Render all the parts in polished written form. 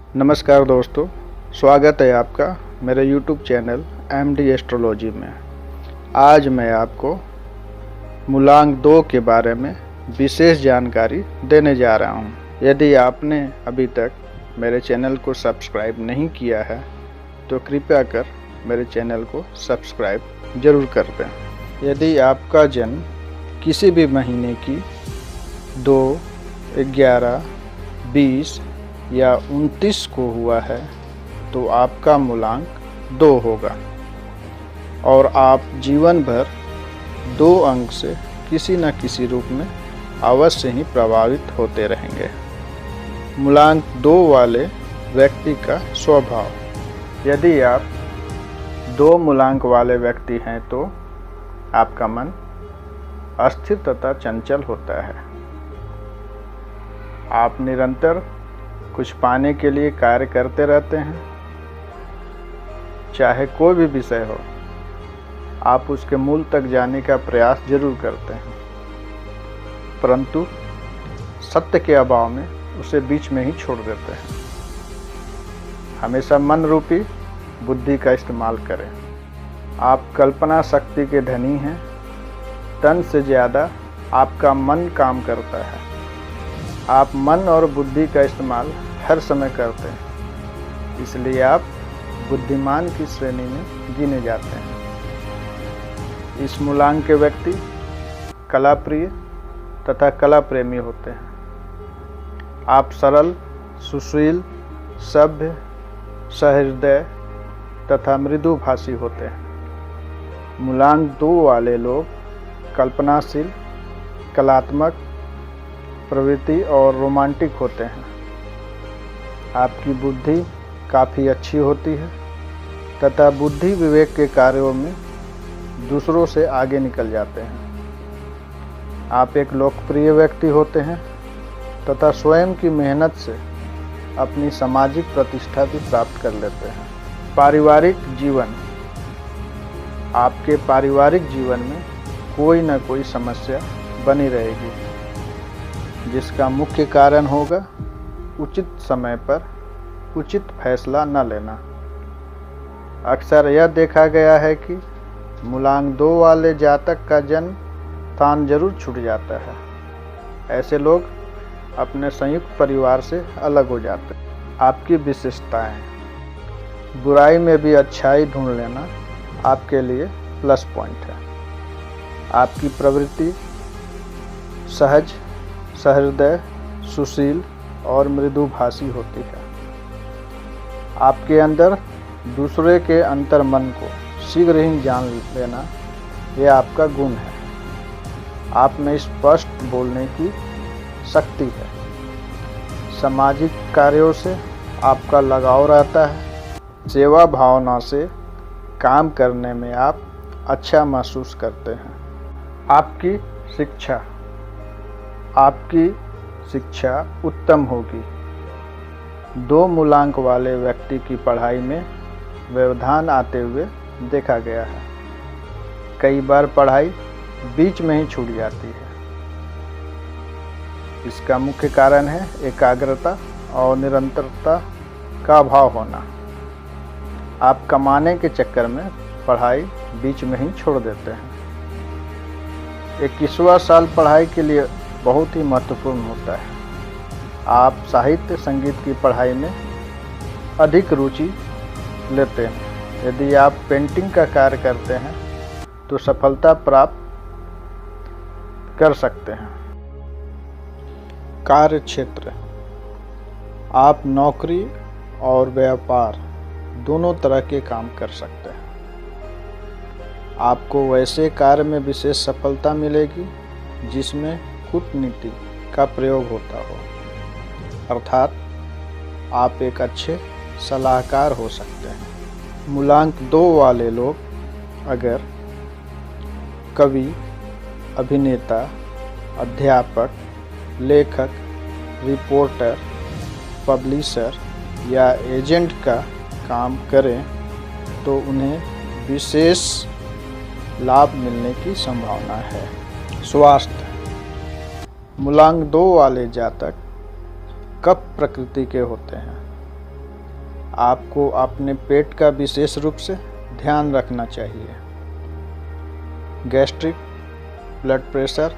नमस्कार दोस्तों, स्वागत है आपका मेरे YouTube चैनल MD एस्ट्रोलॉजी में। आज मैं आपको मूलांक 2 के बारे में विशेष जानकारी देने जा रहा हूं। यदि आपने अभी तक मेरे चैनल को सब्सक्राइब नहीं किया है तो कृपया कर मेरे चैनल को सब्सक्राइब ज़रूर कर दें। यदि आपका जन्म किसी भी महीने की 2, 11, 20 या 29 को हुआ है तो आपका मूलांक 2 होगा और आप जीवन भर 2 अंक से किसी न किसी रूप में अवश्य ही प्रभावित होते रहेंगे। मूलांक 2 वाले व्यक्ति का स्वभाव। यदि आप 2 मूलांक वाले व्यक्ति हैं तो आपका मन अस्थिर तथा चंचल होता है। आप निरंतर कुछ पाने के लिए कार्य करते रहते हैं, चाहे कोई भी विषय हो, आप उसके मूल तक जाने का प्रयास जरूर करते हैं, परंतु सत्य के अभाव में उसे बीच में ही छोड़ देते हैं। हमेशा मन रूपी बुद्धि का इस्तेमाल करें। आप कल्पना शक्ति के धनी हैं। तन से ज़्यादा आपका मन काम करता है। आप मन और बुद्धि का इस्तेमाल हर समय करते हैं, इसलिए आप बुद्धिमान की श्रेणी में गिने जाते हैं। इस मूलांक के व्यक्ति कला प्रिय तथा कला प्रेमी होते हैं। आप सरल, सुशील, सभ्य, सहृदय तथा मृदुभाषी होते हैं। मूलांक 2 वाले लोग कल्पनाशील, कलात्मक प्रवृत्ति और रोमांटिक होते हैं। आपकी बुद्धि काफ़ी अच्छी होती है तथा बुद्धि विवेक के कार्यों में दूसरों से आगे निकल जाते हैं। आप एक लोकप्रिय व्यक्ति होते हैं तथा स्वयं की मेहनत से अपनी सामाजिक प्रतिष्ठा भी प्राप्त कर लेते हैं। पारिवारिक जीवन। आपके पारिवारिक जीवन में कोई न कोई समस्या बनी रहेगी, जिसका मुख्य कारण होगा उचित समय पर उचित फैसला न लेना। अक्सर यह देखा गया है कि मूलांक 2 वाले जातक का जन्म स्थान जरूर छूट जाता है। ऐसे लोग अपने संयुक्त परिवार से अलग हो जाते हैं। आपकी विशेषताएं। बुराई में भी अच्छाई ढूंढ लेना आपके लिए प्लस पॉइंट है। आपकी प्रवृत्ति सहज, सहृदय, सुशील और मृदुभाषी होती है। आपके अंदर दूसरे के अंतर मन को शीघ्र ही जान लेना यह आपका गुण है। आप में स्पष्ट बोलने की शक्ति है। सामाजिक कार्यों से आपका लगाव रहता है। सेवा भावना से काम करने में आप अच्छा महसूस करते हैं। आपकी शिक्षा। आपकी शिक्षा उत्तम होगी। 2 मूलांक वाले व्यक्ति की पढ़ाई में व्यवधान आते हुए देखा गया है। कई बार पढ़ाई बीच में ही छूट जाती है। इसका मुख्य कारण है एकाग्रता और निरंतरता का अभाव होना। आप कमाने के चक्कर में पढ़ाई बीच में ही छोड़ देते हैं। 21वां साल पढ़ाई के लिए बहुत ही महत्वपूर्ण होता है। आप साहित्य संगीत की पढ़ाई में अधिक रुचि लेते हैं। यदि आप पेंटिंग का कार्य करते हैं तो सफलता प्राप्त कर सकते हैं। कार्य क्षेत्र। आप नौकरी और व्यापार दोनों तरह के काम कर सकते हैं। आपको वैसे कार्य में विशेष सफलता मिलेगी जिसमें कूटनीति का प्रयोग होता हो, अर्थात आप एक अच्छे सलाहकार हो सकते हैं। मूलांक 2 वाले लोग अगर कवि, अभिनेता, अध्यापक, लेखक, रिपोर्टर, पब्लिशर या एजेंट का काम करें तो उन्हें विशेष लाभ मिलने की संभावना है। स्वास्थ्य। मूलांक 2 वाले जातक कफ प्रकृति के होते हैं। आपको अपने पेट का विशेष रूप से ध्यान रखना चाहिए। गैस्ट्रिक, ब्लड प्रेशर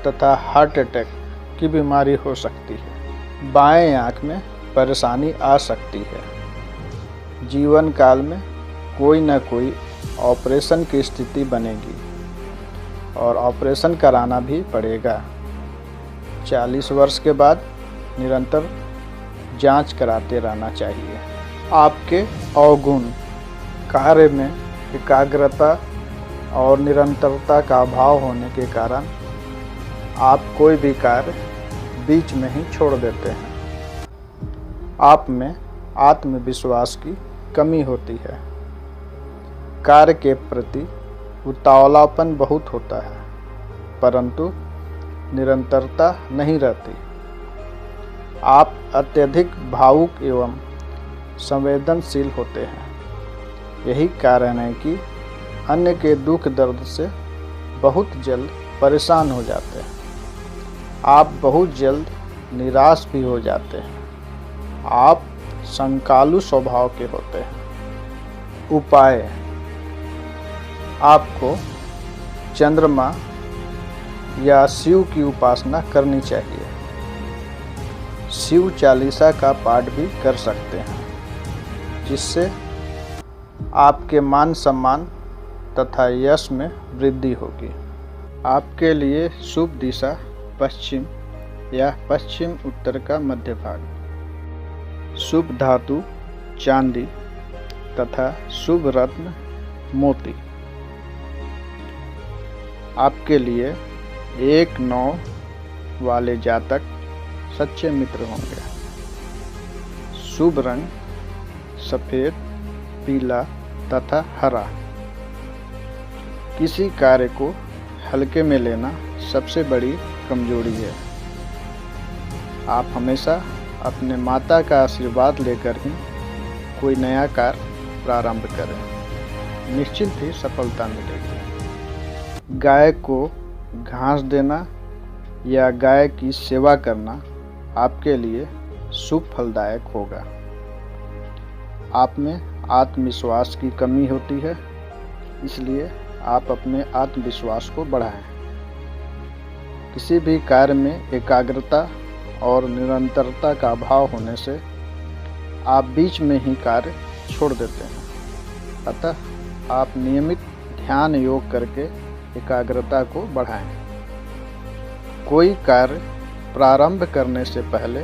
तथा हार्ट अटैक की बीमारी हो सकती है। बाएं आंख में परेशानी आ सकती है। जीवन काल में कोई न कोई ऑपरेशन की स्थिति बनेगी और ऑपरेशन कराना भी पड़ेगा। 40 वर्ष के बाद निरंतर जांच कराते रहना चाहिए। आपके अवगुण, कार्य में एकाग्रता और निरंतरता का अभाव होने के कारण आप कोई भी कार्य बीच में ही छोड़ देते हैं। आप में आत्मविश्वास की कमी होती है। कार्य के प्रति उतावलापन बहुत होता है, परंतु निरंतरता नहीं रहती। आप अत्यधिक भावुक एवं संवेदनशील होते हैं। यही कारण है कि अन्य के दुख दर्द से बहुत जल्द परेशान हो जाते हैं। आप बहुत जल्द निराश भी हो जाते हैं। आप संकालु स्वभाव के होते हैं। उपाय: आपको चंद्रमा या शिव की उपासना करनी चाहिए। शिव चालीसा का पाठ भी कर सकते हैं, जिससे आपके मान सम्मान तथा यश में वृद्धि होगी। आपके लिए शुभ दिशा पश्चिम या पश्चिम उत्तर का मध्य भाग। शुभ धातु चांदी तथा शुभ रत्न मोती। आपके लिए 1-9 वाले जातक सच्चे मित्र होंगे। शुभ रंग सफ़ेद, पीला तथा हरा। किसी कार्य को हल्के में लेना सबसे बड़ी कमजोरी है। आप हमेशा अपने माता का आशीर्वाद लेकर ही कोई नया कार्य प्रारंभ करें, निश्चित ही सफलता मिलेगी। गाय को घास देना या गाय की सेवा करना आपके लिए शुभ फलदायक होगा। आप में आत्मविश्वास की कमी होती है, इसलिए आप अपने आत्मविश्वास को बढ़ाएं। किसी भी कार्य में एकाग्रता और निरंतरता का अभाव होने से आप बीच में ही कार्य छोड़ देते हैं। अतः आप नियमित ध्यान योग करके एकाग्रता को बढ़ाएं। कोई कार्य प्रारंभ करने से पहले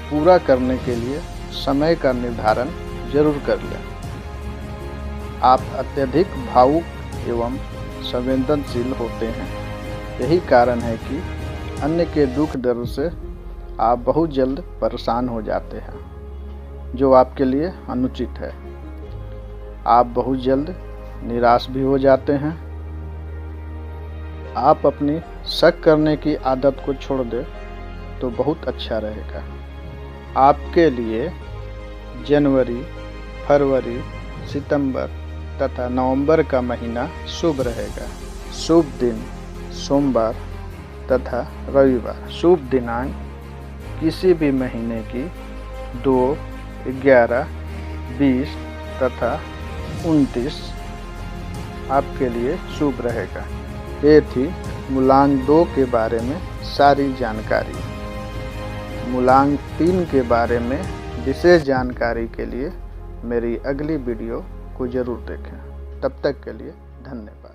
पूरा करने के लिए समय का निर्धारण जरूर कर लें। आप अत्यधिक भावुक एवं संवेदनशील होते हैं। यही कारण है कि अन्य के दुख दर्द से आप बहुत जल्द परेशान हो जाते हैं, जो आपके लिए अनुचित है। आप बहुत जल्द निराश भी हो जाते हैं। आप अपनी शक करने की आदत को छोड़ दें तो बहुत अच्छा रहेगा। आपके लिए जनवरी, फरवरी, सितंबर तथा नवंबर का महीना शुभ रहेगा। शुभ दिन सोमवार तथा रविवार। शुभ दिनांक किसी भी महीने की 2, 11, 20 तथा 29 आपके लिए शुभ रहेगा। ये थी मूलांक 2 के बारे में सारी जानकारी। मूलांक 3 के बारे में विशेष जानकारी के लिए मेरी अगली वीडियो को ज़रूर देखें। तब तक के लिए धन्यवाद।